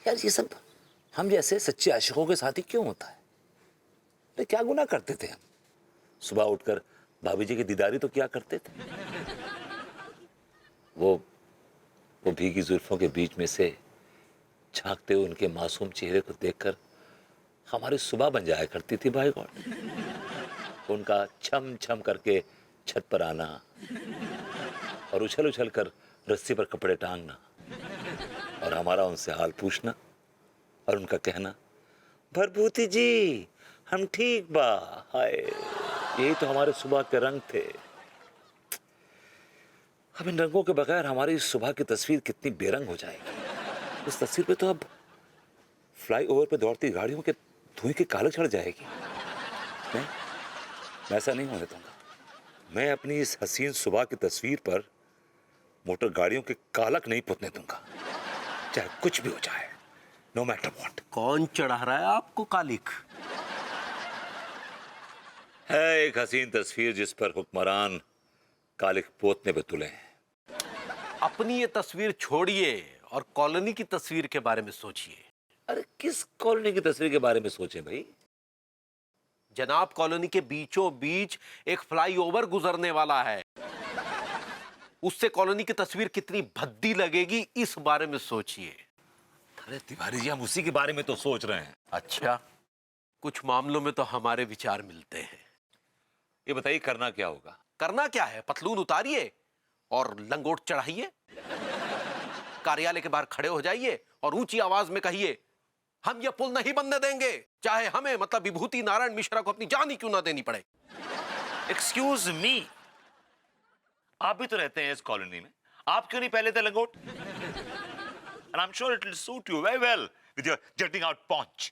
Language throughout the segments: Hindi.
यार ये सब हम जैसे सच्चे आशिकों के साथ ही क्यों होता है? अरे क्या गुनाह करते थे हम? सुबह उठकर भाभी जी की दीदारी तो क्या करते थे। वो वो भीगी जुल्फों के बीच में से झांकते हुए उनके मासूम चेहरे को देखकर हमारी सुबह बन जाया करती थी भाई गॉड। उनका छम छम करके छत पर आना और उछल उछल कर रस्सी पर कपड़े टांगना और हमारा उनसे हाल पूछना और उनका कहना, भरभूति जी हम ठीक बा। हाय, यही तो हमारे सुबह के रंग थे। अब इन रंगों के बगैर हमारी सुबह की तस्वीर कितनी बेरंग हो जाएगी। इस तस्वीर पे तो अब फ्लाईओवर पे दौड़ती गाड़ियों के धुएं की कालक चढ़ जाएगी। नहीं, मैं ऐसा नहीं होने दूंगा। मैं अपनी इस हसीन सुबह की तस्वीर पर मोटर गाड़ियों के कालक नहीं पुतने दूंगा, चाहे कुछ भी हो जाए, नो मैटर व्हाट। कौन चढ़ा रहा है आपको कालिक? है एक हसीन तस्वीर जिस पर हुक्मरान कालिक पोतने पे तुले हैं। अपनी ये तस्वीर छोड़िए और कॉलोनी की तस्वीर के बारे में सोचिए। अरे किस कॉलोनी की तस्वीर के बारे में सोचें भाई? जनाब, कॉलोनी के बीचों बीच एक फ्लाईओवर गुजरने वाला है। उससे कॉलोनी की तस्वीर कितनी भद्दी लगेगी, इस बारे में सोचिए। अरे तिवारी जी, हम उसी के बारे में तो सोच रहे हैं। अच्छा, कुछ मामलों में तो हमारे विचार मिलते हैं। ये बताइए करना क्या होगा? करना क्या है? पतलून उतारिए और लंगोट चढ़ाइए, कार्यालय के बाहर खड़े हो जाइए और ऊंची आवाज में कहिए, हम ये पुल नहीं बनने देंगे, चाहे हमें मतलब विभूति नारायण मिश्रा को अपनी जान ही क्यों ना देनी पड़े। एक्सक्यूज मी, आप भी तो रहते हैं इस कॉलोनी में, आप क्यों नहीं पहले थे लंगोट? And I'm sure it will suit you very well with your jutting out paunch.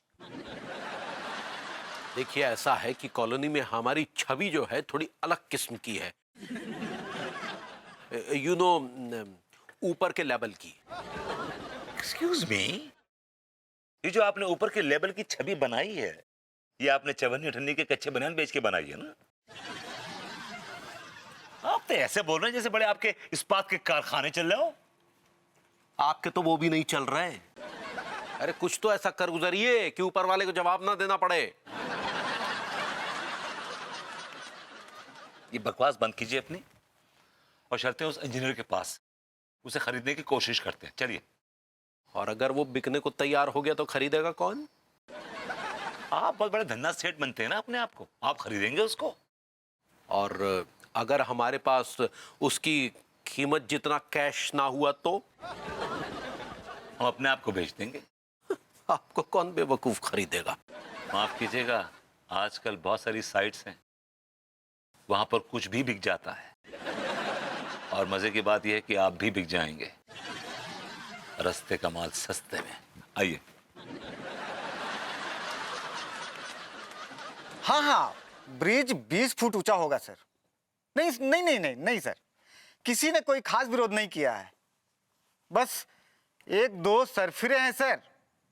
देखिए, ऐसा है कि कॉलोनी में हमारी छवि जो है थोड़ी अलग किस्म की है, यू नो, ऊपर के लेवल की। Excuse me, ये जो आपने ऊपर के लेवल की छवि बनाई है, ये आपने चवन्नी अठन्नी के कच्चे बनियान बेच के बनाई है ना? आप तो ऐसे बोल रहे हैं जैसे बड़े आपके इस्पात के कारखाने चल रहे हो। आपके तो वो भी नहीं चल रहे हैं। अरे कुछ तो ऐसा कर गुजरिए कि ऊपर वाले को जवाब ना देना पड़े। ये बकवास बंद कीजिए अपनी और चलते हैं उस इंजीनियर के पास, उसे खरीदने की कोशिश करते हैं। चलिए। और अगर वो बिकने को तैयार हो गया तो खरीदेगा कौन? आप बहुत बड़े धन्ना सेठ बनते हैं ना अपने आप को, आप खरीदेंगे उसको। और अगर हमारे पास उसकी कीमत जितना कैश ना हुआ तो हम अपने आप को बेच देंगे। आपको कौन बेवकूफ खरीदेगा? माफ कीजिएगा, आजकल बहुत सारी साइट्स हैं, वहां पर कुछ भी बिक जाता है। और मजे की बात यह है कि आप भी बिक जाएंगे, रस्ते का माल सस्ते में। आइए। हाँ हाँ, ब्रिज 20 फुट ऊंचा होगा सर। नहीं नहीं नहीं नहीं नहीं सर, किसी ने कोई खास विरोध नहीं किया है। बस एक दो सरफिरे हैं सर,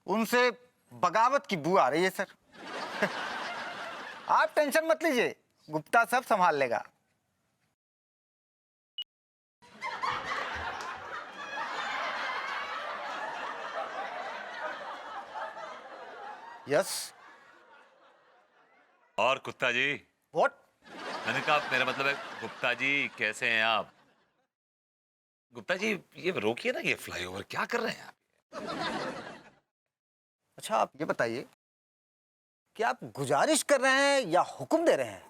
उनसे बगावत की बू आ रही है सर। आप टेंशन मत लीजिए, गुप्ता सब संभाल लेगा। यस। और कुत्ता जी? व्हाट? मैंने कहा, मेरा मतलब है गुप्ता जी, कैसे हैं आप? गुप्ता जी ये रोकिए ना, ये फ्लाईओवर क्या कर रहे हैं आप? अच्छा आप ये बताइए कि आप गुजारिश कर रहे हैं या हुक्म दे रहे हैं?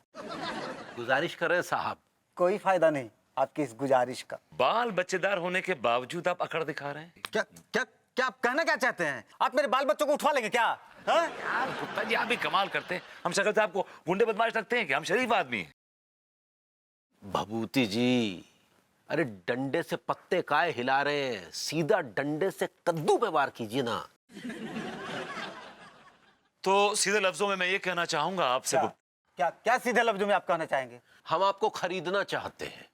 गुजारिश कर रहे हैं साहब। कोई फायदा नहीं आपकी इस गुजारिश का। बाल बच्चेदार होने के बावजूद आप अकड़ दिखा रहे हैं। क्या क्या क्या आप कहना क्या चाहते हैं? आप मेरे बाल बच्चों को उठवा लेंगे क्या? हाँ? यार गुप्ता जी, आप भी कमाल करते हैं। हम शक्ल से आपको गुंडे बदमाश लगते हैं कि हम शरीफ आदमी हैं? भभूति जी, अरे डंडे से पत्ते काहे हिला रहे हैं? सीधा डंडे से कद्दू पे वार कीजिए ना। तो सीधे लफ्जों में मैं ये कहना चाहूंगा आपसे। क्या क्या क्या सीधे लफ्जों में आप कहना चाहेंगे? हम आपको खरीदना चाहते हैं।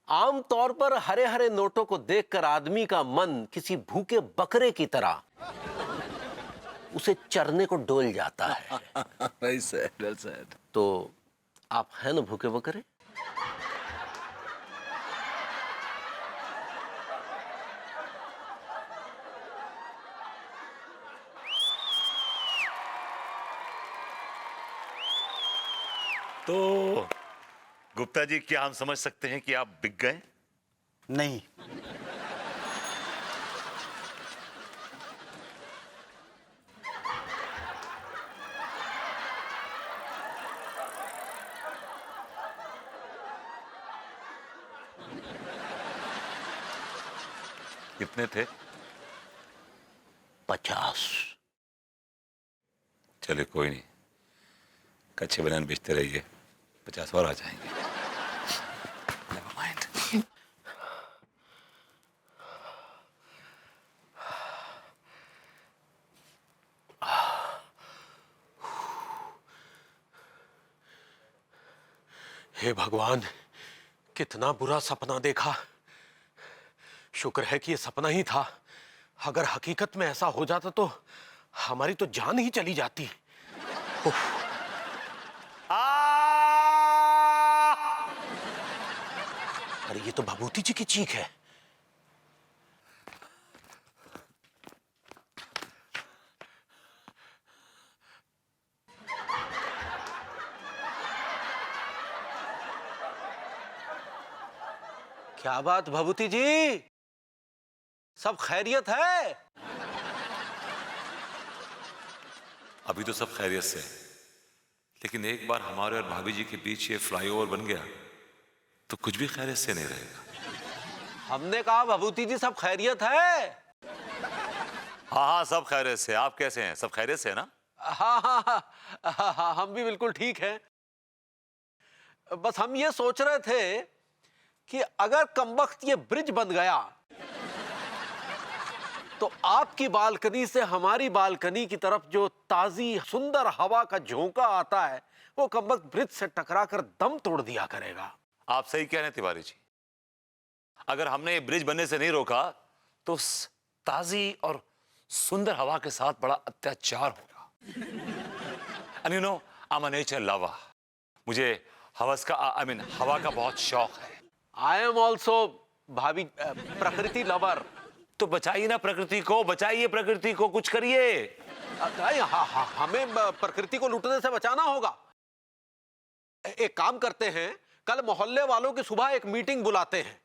आमतौर पर हरे हरे नोटों को देखकर आदमी का मन किसी भूखे बकरे की तरह उसे चरने को डोल जाता है। well said, well said. तो आप हैं ना भूखे बकरे? तो गुप्ता जी, क्या हम समझ सकते हैं कि आप बिक गए? नहीं, कितने थे? 50। चलिए कोई नहीं, कच्चे बनान बेचते रहिए, 50 और आ जाएंगे। Never mind। हे भगवान, कितना बुरा सपना देखा। शुक्र है कि ये सपना ही था। अगर हकीकत में ऐसा हो जाता तो हमारी तो जान ही चली जाती। अरे ये तो भभूति जी की चीख है। क्या बात भभूति जी, सब खैरियत है? अभी तो सब खैरियत से है, लेकिन एक बार हमारे और भाभी जी के बीच ये फ्लाईओवर बन गया तो कुछ भी खैरियत से नहीं रहेगा। हमने कहा भभूति जी सब खैरियत है। हाँ हाँ, सब खैरियत से। आप कैसे हैं? सब खैरियत से है ना? हाँ हाँ हाँ, हाँ हम भी बिल्कुल ठीक हैं। बस हम ये सोच रहे थे कि अगर कमबख्त ये ब्रिज बन गया तो आपकी बालकनी से हमारी बालकनी की तरफ जो ताजी सुंदर हवा का झोंका आता है वो कमबख्त ब्रिज से टकरा कर दम तोड़ दिया करेगा। आप सही कह रहे हैं तिवारी जी। अगर हमने ये ब्रिज बनने से नहीं रोका तो उस ताजी और सुंदर हवा के साथ बड़ा अत्याचार होगा। And you know, I am a nature lover. मुझे हवस का हवा का बहुत शौक है। आई एम ऑल्सो भाभी प्रकृति लवर। तो बचाइए ना प्रकृति को, बचाइए प्रकृति को, कुछ करिए। हमें प्रकृति को लूटने से बचाना होगा। एक काम करते हैं, कल मोहल्ले वालों की सुबह एक मीटिंग बुलाते हैं।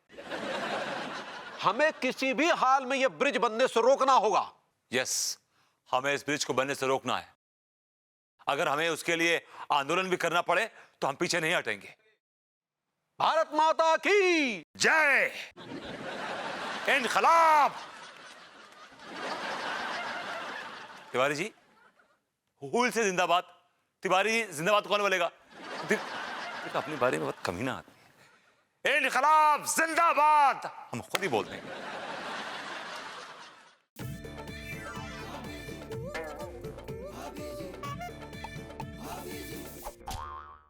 हमें किसी भी हाल में यह ब्रिज बनने से रोकना होगा। यस, हमें इस ब्रिज को बनने से रोकना है। अगर हमें उसके लिए आंदोलन भी करना पड़े तो हम पीछे नहीं हटेंगे। भारत माता की जय। इनकलाब। तिवारी जी, हुल से जिंदाबाद। तिवारी जी जिंदाबाद कौन बोलेगा? अपनी बारी में बहुत कमी ना आती है। इनकलाब जिंदाबाद हम खुद ही बोल देंगे।